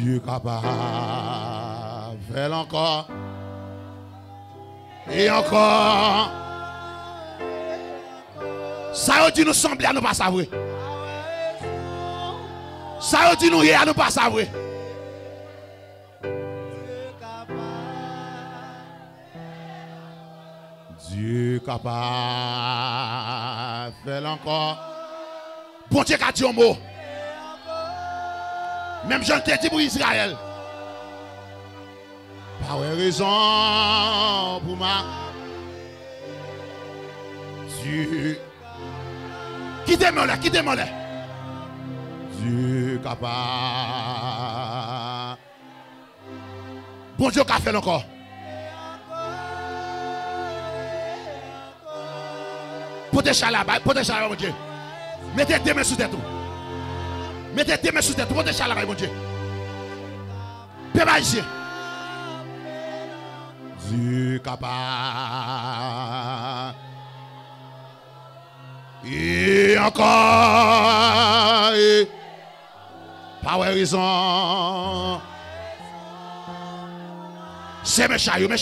Dieu capable, fais-le encore. Et encore. Ça veut dire nous sembler à nous pas savoir. Ça veut dire nous à nous pas savoir. Dieu capable, fais-le encore. Bon Dieu qu'a dit un mot. Même Jean te dit pour Israël. Pas raison pour moi. Dieu. Quittez-moi là, quittez-moi là. Dieu capable. Bon Dieu qu'a fait encore. Protège là, mon Dieu. Mettez tes mains sous tête. Mettez tes mains sous tête. Protège là, mon Dieu. Père ici. Dieu capable. Et encore. Pas raison. C'est mes chaillots. Dieu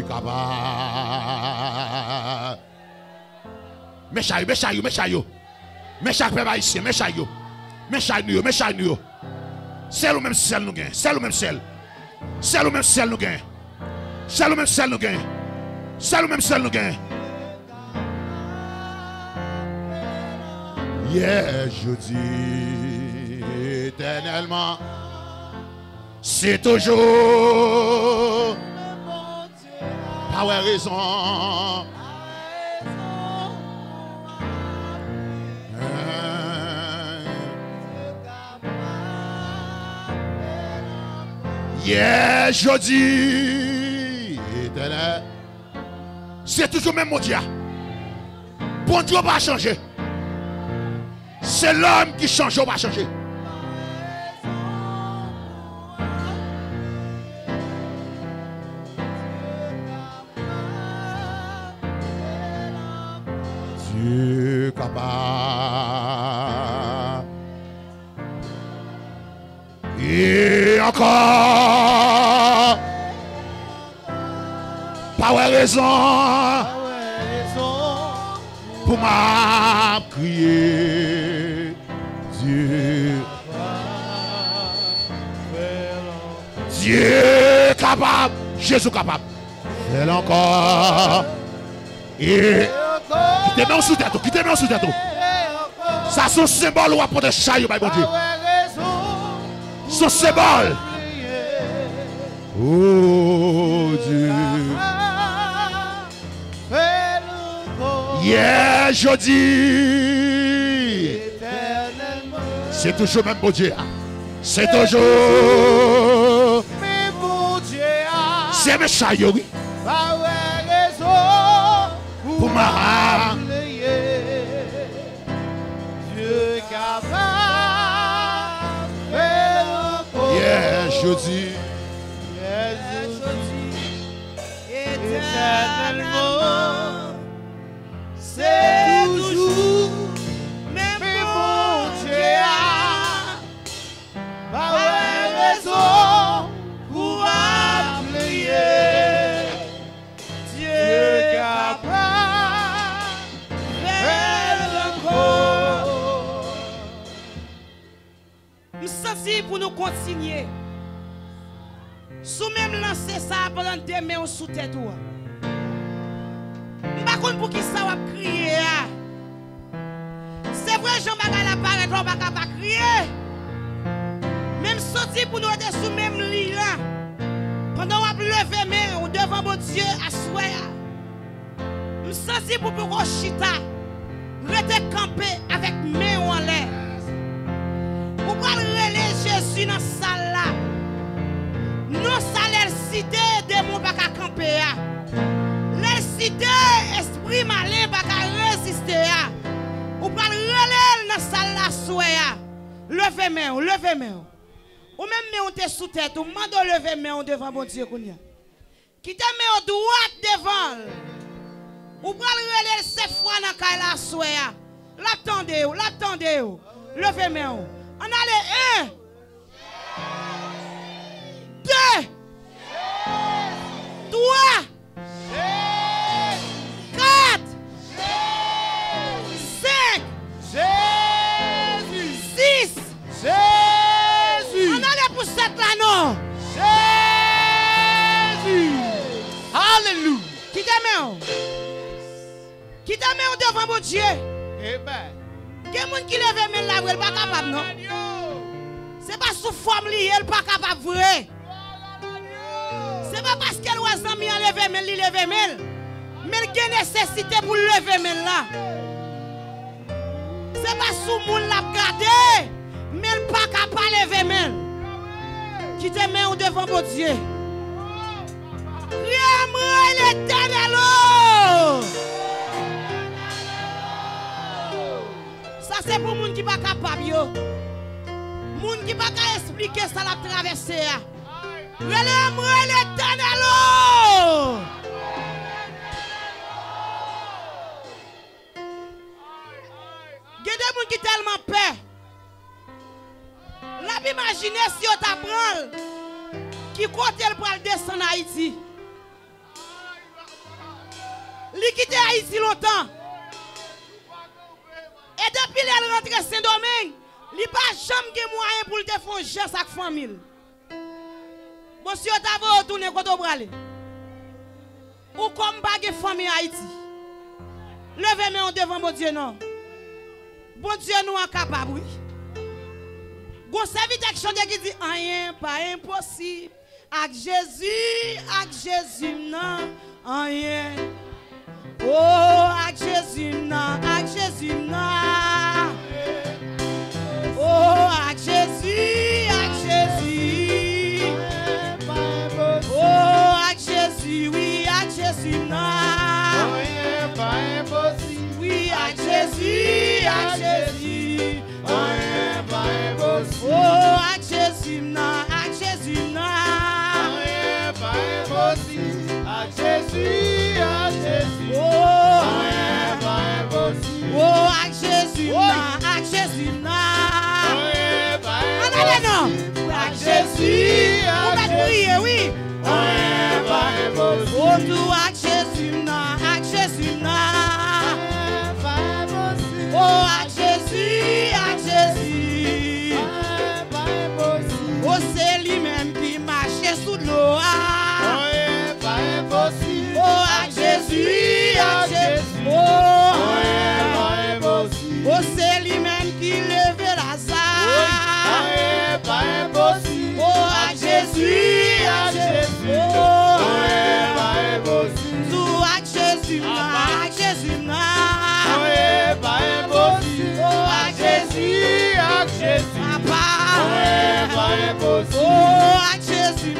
capable. Mes chaillots. Mes chaillots haïtiens, mes chaillots. C'est le même sel nous gagne. C'est le même sel. C'est le même sel nous gagne. C'est le même sel nous gagne. C'est le même sel nous gagne. Yeah, je dis éternellement. C'est toujours. Pas raison. Yeah, je dis éternel. C'est toujours même mon Dieu. Bon Dieu va changer. C'est l'homme qui change, on va changer. Dieu capable. Et encore. Pas raison. Pour m'a crier. Dieu. Dieu capable. Jésus capable. Fais-le encore. Et. Quittez-moi sous tête. Quittez-moi sous tête. Ça son symbole ou apporter chaille, mon Dieu. Son symbole. Oh Dieu. Yeah, je dis. C'est toujours même bon Dieu. C'est toujours. C'est mes chaillots, oui. Pour ma Dieu capable. Yeah, je dis. Éternellement. C'est toujours même bon Dieu. Pas raison pour appeler Dieu capable. Nous sommes pour nous continuer. Sous même lancer ça pendant des mains sous tête. Par contre, pour qui ça va crier? C'est vrai, Jean-Baptiste apparaît, on va pas crier. Même sorti pour nous être sous même lit là. Pendant on va lever main devant mon Dieu à souhait. Nous sommes pour pouvoir chita. Rester campé avec main en l'air. Pour pas relayer Jésus dans la salle là. Nous salaires cité démon pas camper. Les cité esprit malin pas résister. Ou pas relayer dans la salle là souhait. Levez main, levez main. Ou même mais on te sous tête, ou mande lever main devant mon Dieu kounya. Qui te met au droite devant. Ou pas relayer 7 fois dans la souhait. La l'attendez. Levez main. On allait 1, 2, 3, 4, 5, 6. Jésus. On allait pour 7 là, non? Jésus. Alléluia. Qui te met devant mon Dieu? Amen. Il y a des gens qui lèvent mais là, il n'est pas capable, non? Ce n'est pas sous forme liée, il n'est pas capable, vrai. Ce n'est pas parce qu'elle a mis à lever mais il lève mais il a une nécessité pour lever mais là. Ce n'est pas sous monde l'a gardé, mais il n'est pas capable de lever mais. Qui te met devant mon Dieu? Criez-moi l'Éternel. Ça c'est pour les gens qui ne sont pas capables. Les gens qui ne sont pas capables d'expliquer ça la traversée. Criez-moi l'Éternel. Il y a des gens qui ont tellement peur. La imaginez si on t'apprend qui côté elle pour descendre en Haïti. Il quitte Haïti longtemps. Et depuis qu'elle rentre à Saint-Domingue, il n'y a pas jamais moyen pour te faire un geste avec la famille. Bon, si on t'a retourné quand on va aller. Ou comme bague famille Haïti. Levez-moi devant mon Dieu, non. Bon Dieu, nous sommes capables, oui. Gon serviteur qui chante qui dit rien pas impossible. Avec Jésus, non, rien. Oh, avec Jésus, non. Oh, avec Jésus. Oh, avec Jésus, oui, avec Jésus, non. Oui, avec Jésus. Oh, avec Jésus, non. Oh, avec Jésus, non. Allez, non. Avec Jésus, on va prier, oui. Oh, tout avec Jésus, non. Oh, avec Jésus. Oh, c'est lui-même qui marche sous l'eau. Oh, avec Jésus. Oh, c'est lui-même qui lève la salle. Oh, avec Jésus. Tout avec Jésus. Oh, avec Jésus. Papa. Oh, avec Jésus.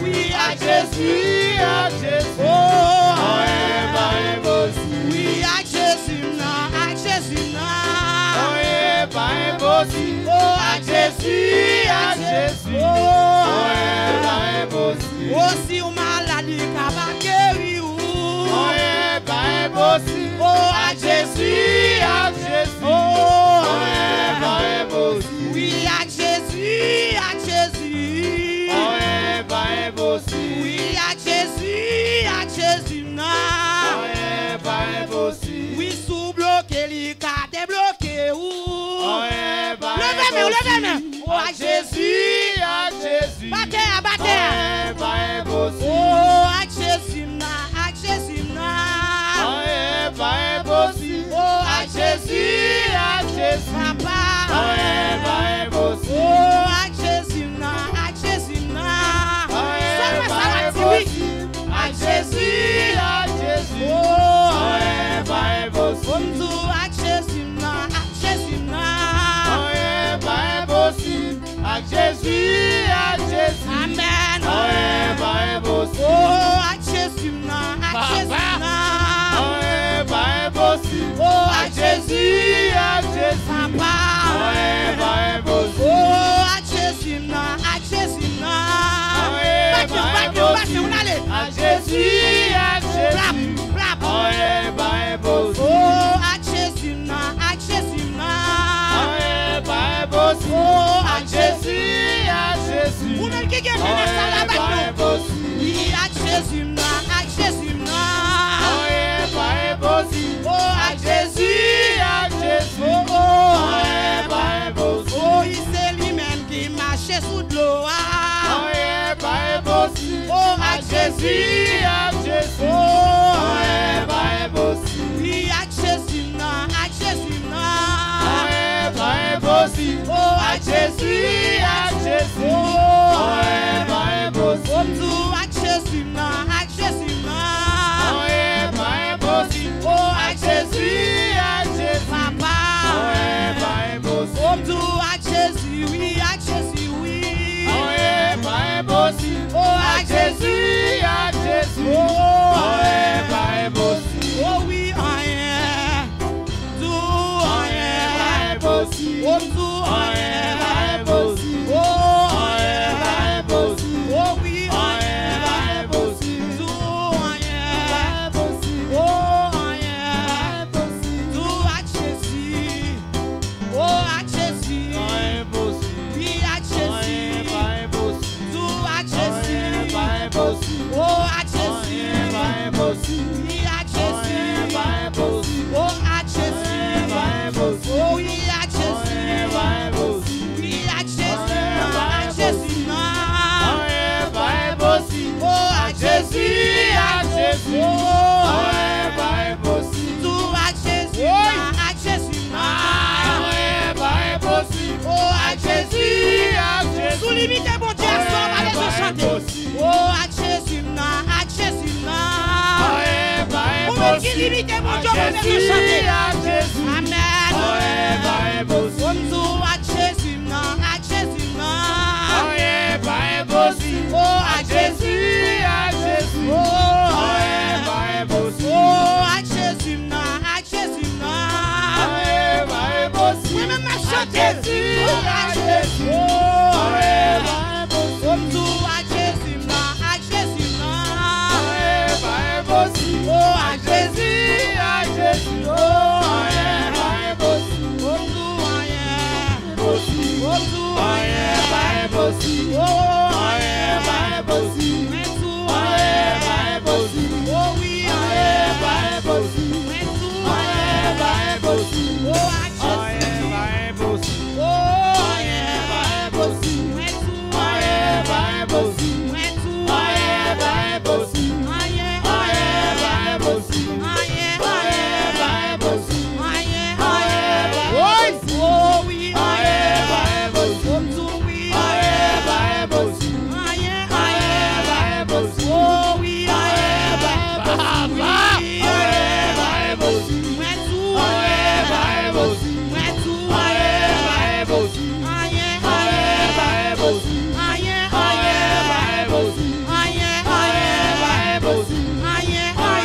Oui, avec Jésus. Oh, oui, avec Jésus. Oh, avec Jésus. Oh, si on maladie, capable guérir. Oh, avec Jésus. Oh, oui, avec Jésus. Oui, avec Jésus, non. Oui, sous bloqué, les cartes débloquées. Levez-moi. Oh, avec Jésus. Bataille. Oh, avec Jésus, non. Oh, avec Jésus. Papa. Oh, avec Jésus, non. Oui, avec Jésus. Oh, comme tout avec Jésus, non. Jésus. Amen. Oh, Jésus, à Jésus. Oh, Pas impossible. oui, à Jésus, non, à Jésus, non. Pas impossible. Oh, À Jésus, à Jésus. Oh, Pas impossible. comme tout, à Jésus, non, à Jésus, non. Pas impossible. Oh, à À Jésus, à Jésus. papa. Pas impossible. Comme tout, à Jésus, oui, à Jésus, oui. Pas impossible. Oh, À à Jésus, à Jésus. Oh, Pas impossible. oh oui, rien. Tout, rien. Pas impossible. Comme tout, rien. Pas impossible. Oh, Pas impossible. oh oui, rien. Pas impossible. Tout, rien. Pas impossible. Oh, rien. Pas impossible. Tout à Jésus. Oh, à Jésus. Pas impossible. Oui, à Jésus. Pas impossible. Tout à Jésus. Pas impossible. Oh, à Jésus. Pas impossible. Oui, à Jésus. Pas impossible. Oh, à Jésus. Pas impossible. Oh, oui, à Jésus. Pas impossible. Oui, à Jésus. Non, à Jésus. Non. Pas impossible. Oh, à Jésus, à Jésus. Oh, Pas impossible. tout à Jésus. Non, à Jésus. Non. Pas impossible. Oh, à À Jésus, à Sous Jésus. limite, bon Dieu, sort, allez je chanter. Oh, à Jésus. Non, à Jésus. Non. Pas Pour qui impossible. limite, bon À Dieu, allez je Jésus, chanter. à Jésus. Amen. Pas impossible. Comme tout à Jésus. Non, à Jésus. Non. Pas impossible. Oh, à À Jésus, à Jésus. Oh, Pas impossible. oh, à Jésus. Non, à Jésus. Non. Pas impossible. Moi-même, ma À chanter. Jésus, Oh, à à Jésus. Jésus. Oh, Pas impossible. comme tout à Jésus. Non, à Jésus. Non. Pas impossible. Oh, à À Jésus, à Jésus. Pas impossible. Comme tout rien. Impossible. Comme tout Pas rien. impossible. Oh, Pas impossible. mais tout Pas rien. impossible. Oh oui, Pas impossible. mais tout Pas impossible. Oh, à Jésus. Pas impossible. Oh, Pas impossible. mais tout Pas impossible. mais tout Pas impossible. rien. Pas impossible. Rien, Pas impossible. rien, Oui. Oh oui, Pas impossible. comme tout oui, Pas impossible. rien, Pas impossible. oh oui, Pas impossible. mais tout Pas impossible. mais tout Pas impossible. rien, Pas impossible. rien, Pas impossible. rien, Pas impossible. rien, Pas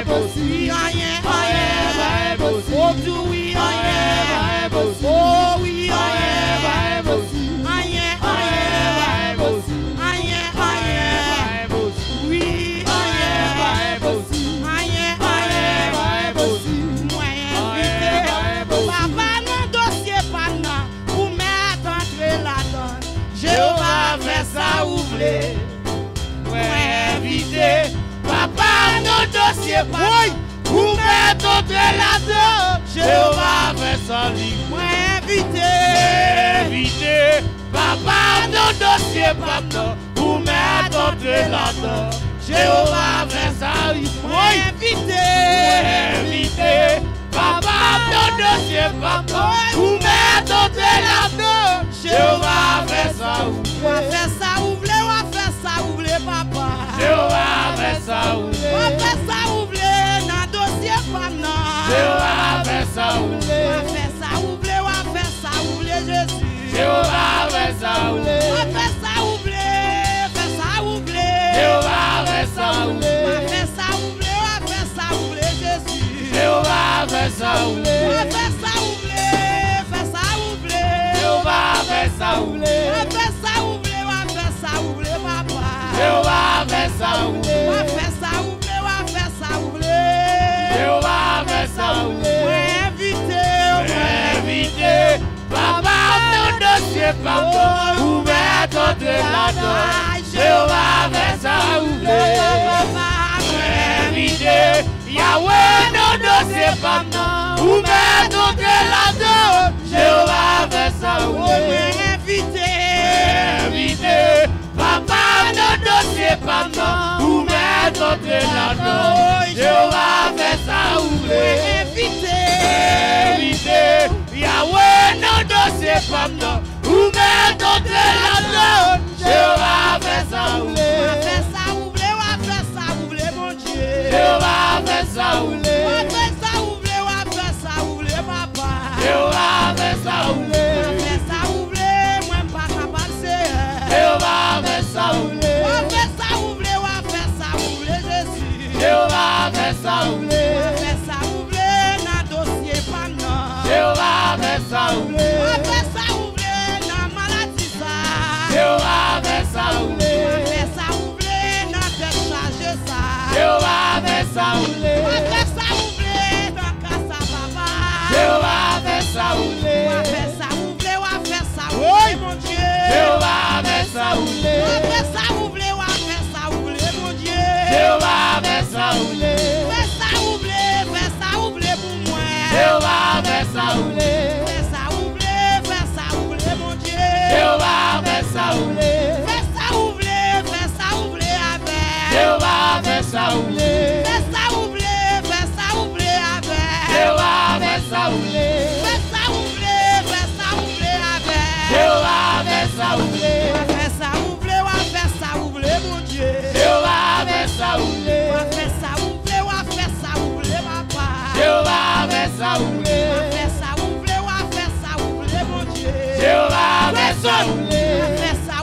impossible. oui, rien, Pas impossible. oh tout oui, rien, oh oui, rien, rien, oui, papa non dossier pas non, pour mettre entre la donne. Jéhovah fait ça ouvrir. Invité, papa, nos dossiers pas pour mettre entre là-dedans. Jéhovah fait ça libre. Moi invité. Invité, papa, nos dossiers pas pour mettre entre là-dedans. Jéhovah fait ça libre. Moi invité. Invité, papa, nos dossiers pas pour mettre entre là-dedans. Jéhovah fait ça On va faire ça ouvrir, on va faire ça ouvrir, papa. Jéhovah fait ça On va faire ça ouvrir dans le dossier femme non. Jéhovah fait ça On va faire ça ouvrir, on va faire ça ouvrir Jésus. Jéhovah fait ça On va faire ça ouvrir, faire ça ouvrir. Jéhovah fait ça On va faire ça ouvrir, on va faire ça ouvrir Jésus. Jéhovah fait ça On va faire ça ouvrir, faire ça ouvrir. Jéhovah fait ça On va faire ça ouvrir, on va faire ça ouvrir, papa. Jéhovah fait ça On va faire ça ouvrir, on va faire ça ouvrir. Jéhovah fait ça Ouais, invité, Invité, papa, nos dossiers pas pour mettre entre là-dedans. Jéhovah fait ça Invité, Yahweh, nos dossiers pas pour mettre entre là-dedans. Jéhovah fait ça invité. Invité, papa, nos dossier pas non, ou mettre entre là-dedans. Jéhovah fait ça ouvrir. Éviter, Yahweh, non dossier pas non, ou mettre entre là-dedans. Jéhovah fait ça ouvrir. Jéhovah fait ça ouvrir. Jéhovah fait ça ouvrir. Jéhovah fait ça ouvrir. Jéhovah fait ça ouvrir. Jéhovah fait ça ouvrir. Jéhovah fait ça ouvrir. Jéhovah fait ça ouvrir. Jéhovah fait ça ouvrir. Mon Dieu. Jéhovah fait ça ouvrir. Mon Dieu. Jéhovah fait ça ouvrir. Fais ça ouvrir pour moi. Jéhovah fait ça ouvrir. Fais ça ouvrir, mon Dieu. Jéhovah fait ça ouvrir. Fais ça ouvrir avec. Jéhovah fait ça ouvrir. Fais ça ouvrir avec. Jéhovah fait ça ouvrir. Fais ça ouvrir avec. Jéhovah fait ça ouvrir. Fais ça ouvrir, mon Dieu. Jéhovah fait ça ouvrir. Fais ça ouvrir, papa. Jéhovah fait ça ouvrir. Fais ça ouvrir, mon Dieu. Jéhovah fait ça ouvrir. Fais ça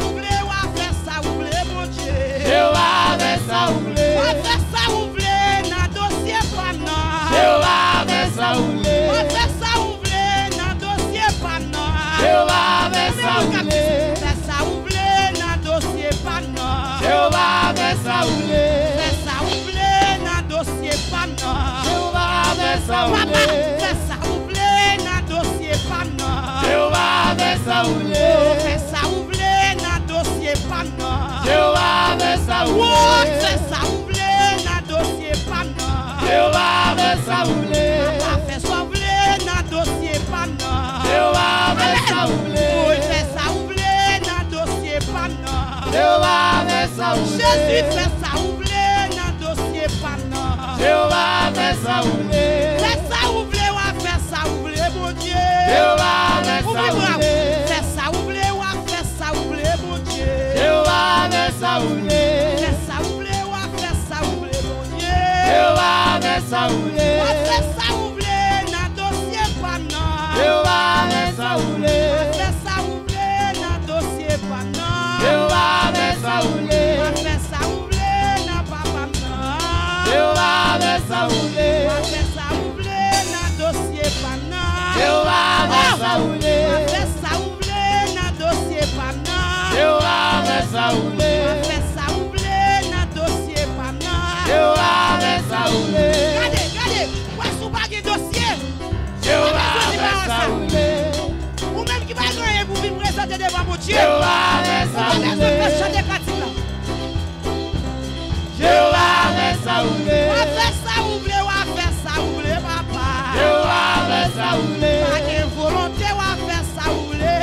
ouvrir, mon Dieu. Jéhovah fait ça ouvrir. Fais ça ouvrir dans dossier panant. Jéhovah fait ça ouvrir. Fais ça ouvrir dans dossier panant. Jéhovah fait ça ouvrir. Fais ça ouvrir dans dossier panant. Jéhovah fait ça ouvrir. Fais ça ouvrir dans dossier panant. Jéhovah fait ça Papa, ouvrir. fais ça ouvrir dans dossier panant. Jéhovah fait ça ouvrir. Fais ça ouvrir dans dossier panant. Jéhovah fait ça Oh, ouvrir. fais ça ouvrir dans dossier panant. Jéhovah fait ça ouvrir. Papa, fais ça ouvrir dans dossier panant. Jéhovah fait ça Oh, ouvrir. fais ça ouvrir dans dossier panant. Jéhovah fait ça ouvrir. Jésus, fais ça ouvrir dans dossier panant. Jéhovah fait ça ouvrir. Fais ça ouvrir, fais ça ouvrir, mon Dieu. Jéhovah fait ça Ouvre-moi. ouvrir. Fais ça ouvrir, fais ça ouvrir, mon Dieu. Jéhovah fait ça ouvrir. Fais ça ouvrir, mon Dieu. Jéhovah fait ça ouvrir. Fais ça ouvrir dans dossier panant. Jéhovah fait ça ouvrir. Fais ça ouvrir dans dossier panant. Jéhovah fait ça ouvrir. Fais ça ouvrir dans papa nan. Jéhovah fait ça ouvrir. Fais ça ouvrir dans dossier panant. Jéhovah fait ça ouvrir. Fais ça ouvrir dans dossier panant. Jéhovah fait ça ouvrir. Fais ça ouvrir dans dossier panant. Jéhovah fait ça ouvrir. Regardez, où est-ce qu'on va gagner dossier? Jéhovah fait ça ouvrir. Ou même qui va gagner pour venir présenter devant mon Dieu. Jéhovah fait ça Ou même ouvrir. qui va chanter cantique là. Jéhovah fait ça ouvrir. Fais ça ouvrir, papa. Jéhovah fait ça ouvrir. Pas de volonté, fais ça ouvrir.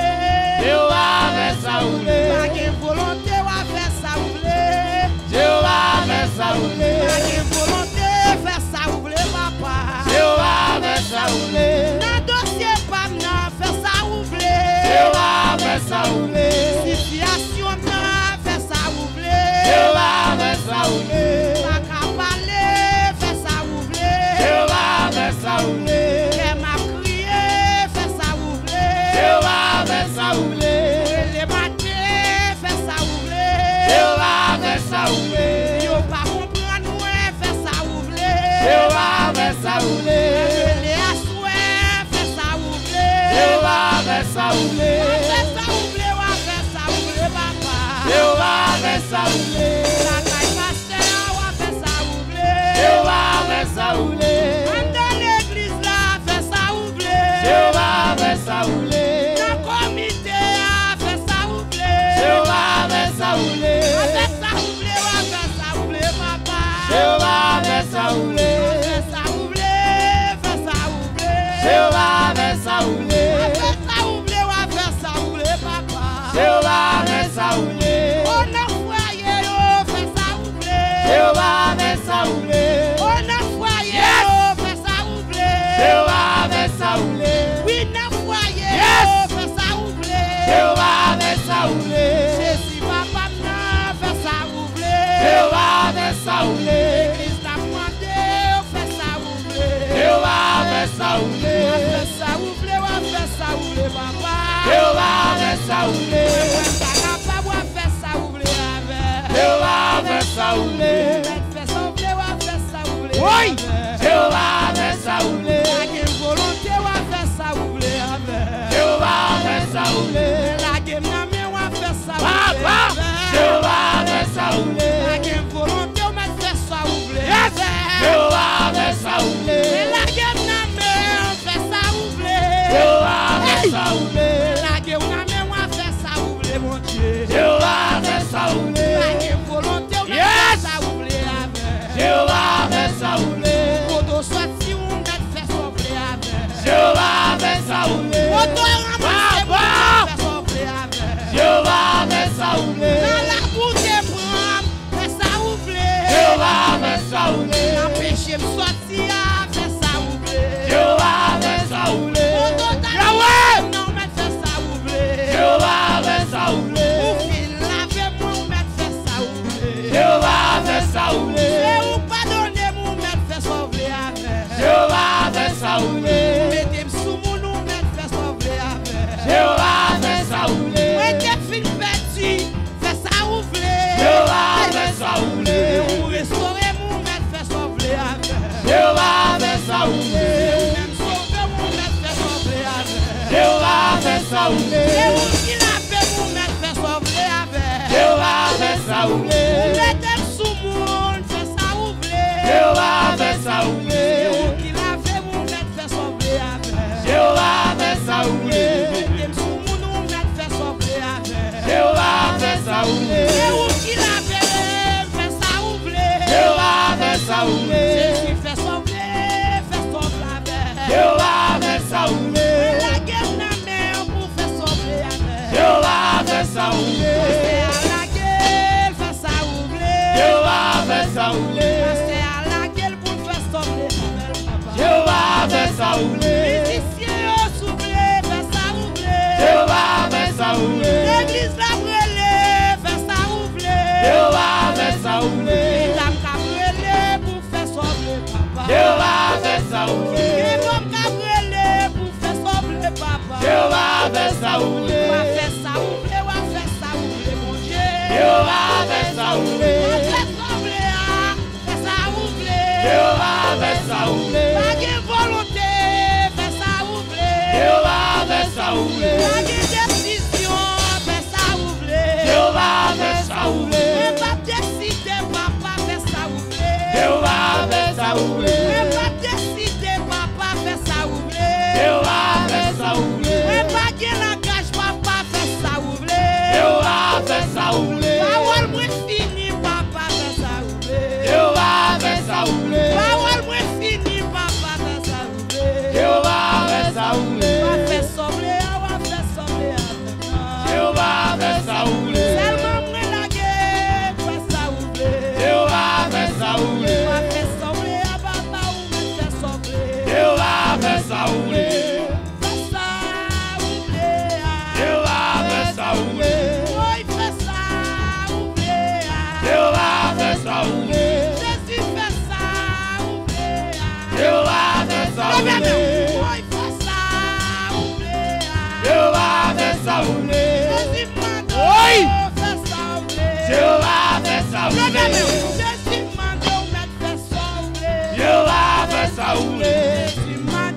Jéhovah fait ça ouvrir. Pas de volonté, fais ça ouvrir. Jéhovah fait ça ouvrir. Pas de volonté, fais ça ouvrir, papa. Jéhovah fait ça ouvrir. Dans dossier panant, fais ça ouvrir. Jéhovah fait ça ouvrir. Situation nan, fais ça ouvrir. Jéhovah fait ça ouvrir. Pas qu'à parler, fais ça ouvrir. Jéhovah fait ça ouvrir. Qu'elle m'a crié, fais ça ouvrir. Jéhovah fait ça ouvrir. Les matins, fais ça ouvrir. Jéhovah fait ça ouvrir. Yo pas comprendre moi, fais ça ouvrir. Jéhovah fait ça ouvrir. Les assoirs, fais ça ouvrir. Jéhovah fait ça ouvrir. Fais ça ouvrir, papa. Jéhovah fait ça ouvrir. La caille pasteur, fais ça ouvrir. Jéhovah fait ça ouvrir. Dans l'église là, fais ça ouvrir. Jéhovah fait ça ouvrir. Dans le comité, fais ça ouvrir. Jéhovah fait ça ouvrir. Fais ça ouvrir, papa. Jéhovah fait ça ouvrir. Fais ça ouvrir, fais ça ouvrir. Jéhovah fait ça ouvrir. Fais ça ouvrir, papa. Jéhovah fait ça ouvrir. On a foyer, ça rouler. Mettez-moi sous mon nom, fais sauver avec. Jéhovah fait ça rouler. Moi, t'es fin petit, fais ça ouvrir. Jéhovah fait ça rouler. Pour restaurer mon maître, fais sauver avec. Jéhovah fait ça rouler. Même sauver mon maître, fais sauver avec. Jéhovah fait ça rouler. Et où qu'il a fait mon maître, fais sauver avec. Jéhovah fait ça rouler. Mettez-moi sous mon nom, fais ça ouvrir. Jéhovah fait ça rouler. Et où qu'il a fait mon maître, fais sauver avec. Jéhovah fait ça rouler. Mettez-moi sous mon nom, maître, fais sauver avec. Jéhovah fait ça rouler. Et où qu'il a fait, fais ça ouvrir. Jéhovah fait ça rouler. Jésus fait sauver avec. Jéhovah fait ça rouler. La guerre n'a mer pour faire sauver avec. Jéhovah fait ça rouler. La guerre fait ça ouvrir. Jéhovah fait ça rouler. C'est à la gueule pour faire sauver avec, papa. Jéhovah fait ça rouler. Musiciens au soufflé, fait ça ouvrir. Jéhovah fait ça rouler. L'église la brûlée, fait ça ouvrir. Jéhovah fait ça rouler. La brûlée pour faire sauver papa. Jéhovah fait ça rouler. Les hommes brûlés pour faire sauver papa. Jéhovah fait ça rouler. On va faire ça ouvrir, on va faire ça ouvrir, mon Dieu. Jéhovah fait ça On rouler. va faire sauver, faire ça ouvrir. Jéhovah fait ça rouler. Pas de volonté, faire ça ouvrir. Jéhovah fait ça rouler. Pas de décision, faire ça ouvrir. Jéhovah fait ça rouler. Même pas décider, papa, faire ça ouvrir. Jéhovah fait ça rouler. Même pas décider, papa, faire ça ouvrir. Jéhovah fait ça rouler. Même pas de langage, papa, faire ça ouvrir. Jéhovah fait ça rouler. Parole moins fini, papa, faire ça ouvrir. Jéhovah fait ça rouler. Parole moins fini, papa, faire ça ouvrir. Jéhovah fait ça On rouler. va faire sauver, on va faire sauver avec nous. Jéhovah fait ça rouler. Seulement moi la guerre, faire ça ouvrir. Jéhovah fait ça On rouler. va faire sauver, papa, on va faire sauver. Jéhovah fait ça rouler. Faire ça ouvrir. Jéhovah fait ça rouler. Oui, faire ça ouvrir. Jéhovah fait ça rouler. Jésus fait ça ouvrir. Jéhovah fait ça rouler. Oui, faire ça ouvrir. Jéhovah fait ça rouler. Jésus m'a Oui. fait ça ouvrir. Jéhovah fait ça rouler. Jésus m'a fait ça ouvrir. Jéhovah fait ça rouler. Jésus m'a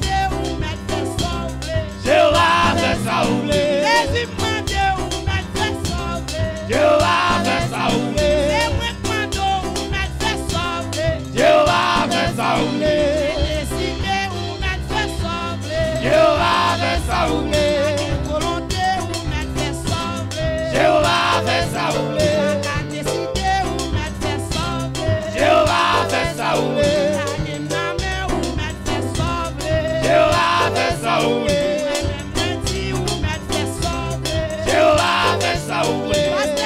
fait ça ouvrir. Jéhovah fait ça rouler. Jésus m'a fait ça ouvrir. Jéhovah fait ça rouler. C'est moi qui m'a fait ça ouvrir. Jéhovah fait ça rouler. J'ai décidé où m'a fait ça ouvrir. Jéhovah fait ça rouler. Volonté où m'a fait ça ouvrir. Jéhovah fait ça rouler. J'ai décidé où m'a fait ça ouvrir. Jéhovah fait ça rouler. Jéhovah fait ça rouler. Jéhovah fait ça rouler. Jéhovah fait ça rouler. Jéhovah fait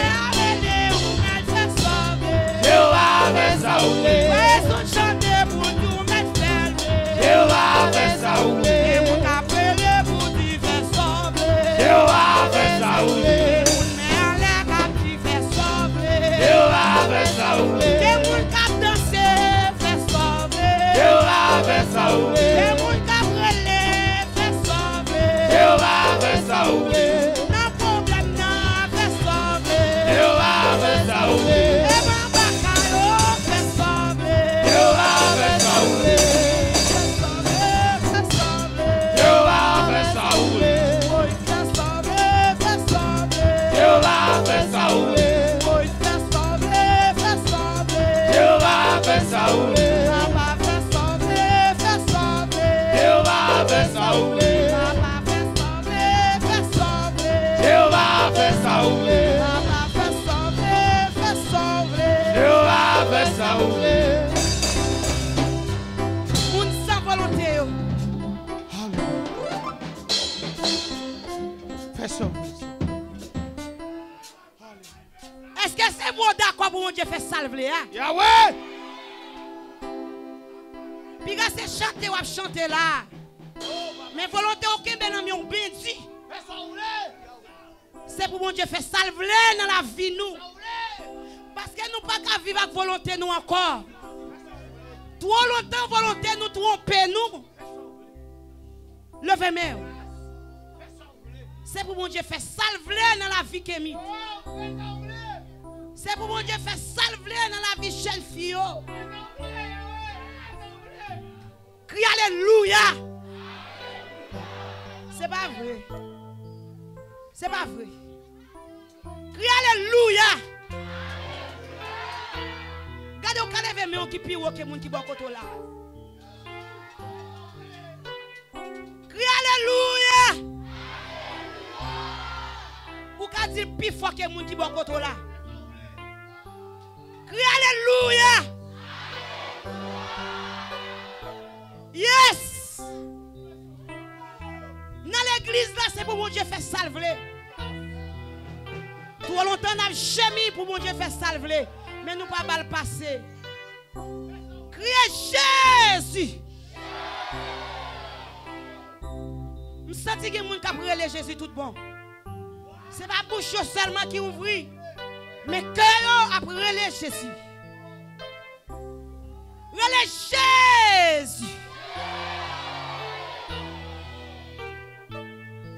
ça rouler. Jéhovah fait ça rouler. Jéhovah fait ça rouler. Jéhovah fait ça rouler. Jéhovah fait ça rouler. Jéhovah fait ça rouler. Jéhovah fait ça rouler. Jéhovah fait ça rouler. Jéhovah fait ça rouler. Jéhovah fait ça rouler. Jéhovah fait ça rouler. Jéhovah fait ça rouler. Jéhovah fait ça rouler. Moun sans volonté yo. Fais ça. Est-ce que c'est bon d'accord pour mon Dieu faire salver hein? Yahweh. Puis quand c'est chanter ou chanter là. Mais volonté aucun ben ami on ben dit. Fais ça rouler. C'est pour mon Dieu faire salver dans la vie nous. Parce que nous pas qu'à vivre avec volonté nous encore. Trop longtemps volonté nous tromper nous. Levez main. C'est pour mon Dieu faire salver dans la vie Kémy. C'est pour mon Dieu faire salver dans la vie jeune fille. Crie alléluia. C'est pas vrai. C'est pas vrai. Crie alléluia. Regardez au calé mais qui pire que moun qui bon côté là. Crie alléluia. Ou ka dire plus fort que moun qui bon côté là. Crie alléluia. Yes. Dans l'église là c'est pour mon Dieu faire salver. Trop longtemps on a gémi pour mon Dieu faire salver. Mais nous pas mal passer. Criez Jésus. Je sens que les gens qui ont Jésus tout bon. Ce n'est pas la bouche seulement qui ouvre, mais cœur a relé Jésus. Relé Jésus.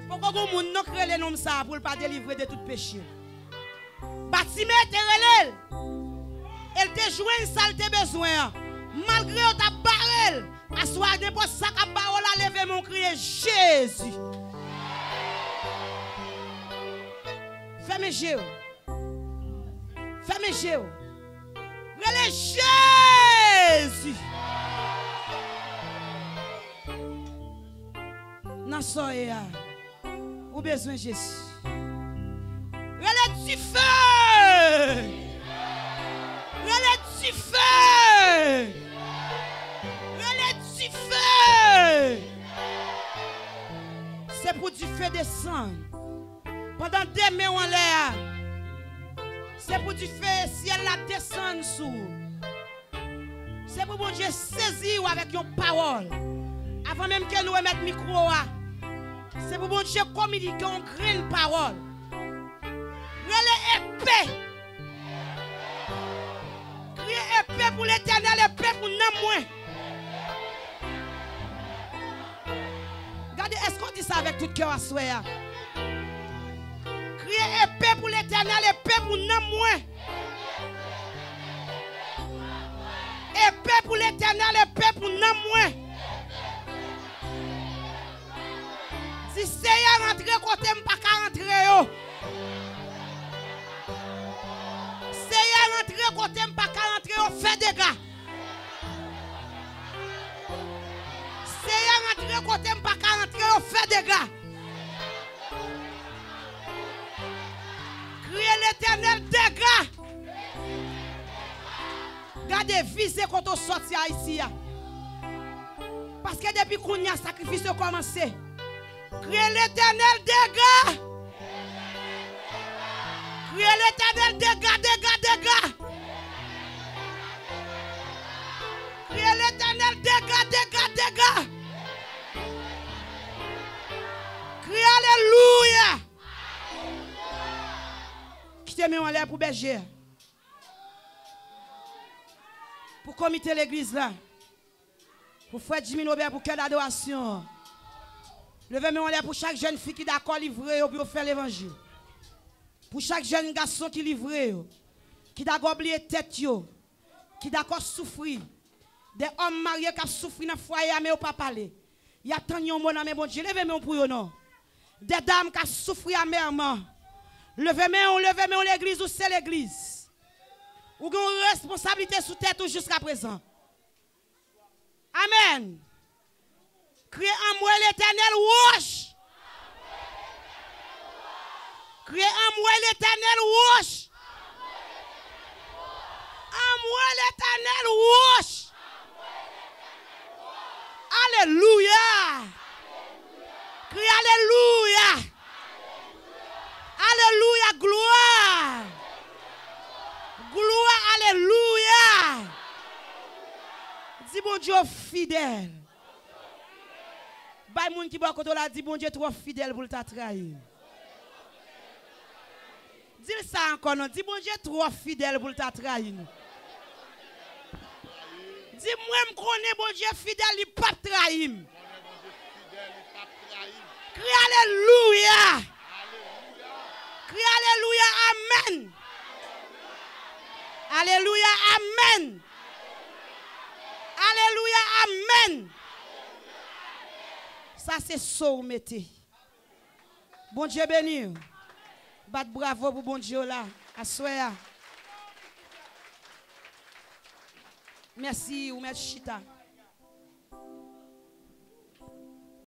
Pourquoi les gens ne créent les noms ça pour ne pas délivrer de tout péché? Bâtiment est relé. Elle te joint ça, elle te besoin. Malgré ta barrel, à soi n'importe ça qu'a parole à lever mon cri Jésus. Ferme les yeux. Ferme les yeux. Relais Jésus. Nasoya. Ou besoin de Jésus. Relais du feu. Relais du feu. Relais du feu. C'est pour du feu descendre. Pendant 2 mois en l'air. C'est pour du feu ciel la descendre sous. C'est pour mon Dieu saisir avec une parole. Avant même que nous remettions le micro. C'est pour mon Dieu communiquer en grande parole. Relais épée. Criez épée pour l'éternel, épée pour nous moins. Regardez, est-ce qu'on dit ça avec tout cœur à souhait? Criez épée pour l'éternel, épée pour nous moins. Épée pour l'éternel, épée pour nous moins. Si c'est rentrer côté, je ne pas rentrer. Rentrer côté pas rentrer on fait des gars. C'est rentrer côté pas rentrer on fait des gars. Criez l'éternel des gars. Gardez visez quand on sortit ici. Parce que depuis qu'on y a sacrifice a commencé. Criez l'éternel des gars. Criez l'éternel dégâts, dégâts, dégâts. Criez l'éternel dégâts, dégâts, dégâts. Criez alléluia. Qui te met en l'air pour berger? Pour comité l'église là. Pour faire Jimmy Robert pour cœur d'adoration. Levez-moi en l'air pour chaque jeune fille qui est d'accord livré pour faire l'évangile. Pour chaque jeune garçon qui livre, qui d'accord oublié tête, qui d'accord souffrir, des hommes mariés qui souffrent dans le foyer, mais ils pas parler. Il y a tant de gens qui bon Dieu, levez-moi pour eux, non. Des dames qui souffrent amèrement. Levez-moi l'église ou c'est l'église. Ou une responsabilité sous tête jusqu'à présent. Amen. Criez en moi l'éternel, wash. Criez en moi l'éternel, wash. En moi l'éternel, wash. Alléluia. Criez alléluia. Alléluia, gloire. Gloire, alléluia. Dis bon Dieu fidèle. Bay moun qui ba koto la dit bon Dieu trop fidèle pour ta trahir. Dis ça encore non, dis bon Dieu trop fidèle pour ta trahir. Dis moi me connais bon Dieu fidèle, il pas trahir. Alléluia. Crie Alléluia. Amen. Alléluia. Amen. Alléluia. Amen. Ça c'est ça mettez. Bon Dieu béni. Bat bravo pour bon Dieu là. Assoya. Merci ou merci Chita.